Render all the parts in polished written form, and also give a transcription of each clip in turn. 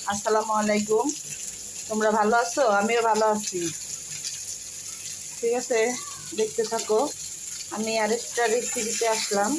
আসসালামু আলাইকুম। তোমরা ভালো আছো? আমিও ভালো আছি। ঠিক আছে, দেখতে থাকো। আমি আরেকটা রেসিপিতে আসলাম।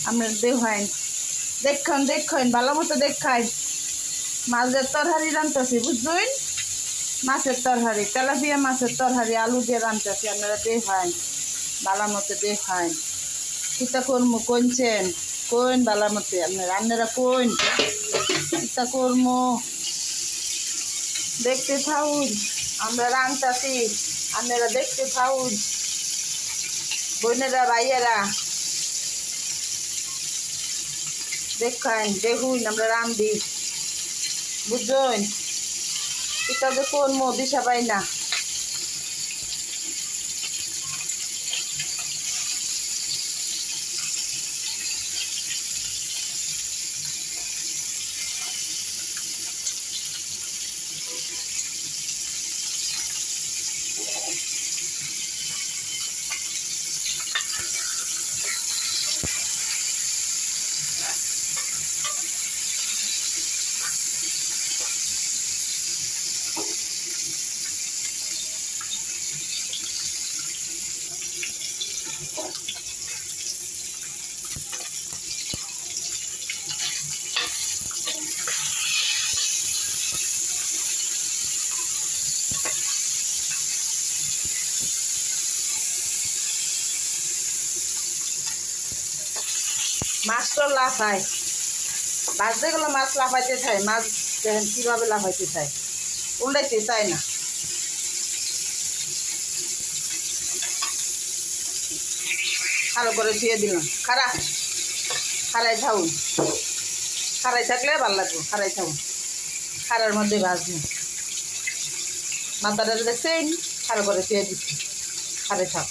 আমরা দেখাই, দেখুন ভালো মতো দেখাই। মাছের তরহারি রান্তাছি, বুঝলেন? মাছের তরহারি, তেলাপিয়া মাছের তরহারি আলু দিয়ে রান্তাছি। আপনারা দেখাই, ভালো মতো দেখাই। কিতা করমু কইছেন? কোন ভালো মতো আপনারা কোন কিতা করমু দেখতে থাকুন। আমরা রান্তাছি, আপনারা দেখতে থাকুন। বোনেরা ভাইয়েরা দেখুন আমরা রান্ধি, বুঝছেন? এটা যে করমু দিশা পাই না। মাছ তো লাফায়, ভাজতে গেলে মাছ লাফাইতে চায়। মাছ দেখেন কীভাবে লাফাইতে চায়, উল্টাইতে চায় না। ভালো করে ধুয়ে দিলাম। খারাই থাকুন, খারাই থাকলে ভালো লাগবে। খারাই থাকুন, খারার মধ্যে ভাজবো। মাথাটা দেখছেন, খারাপ করে ধুয়ে দিচ্ছি। খারাই থাক।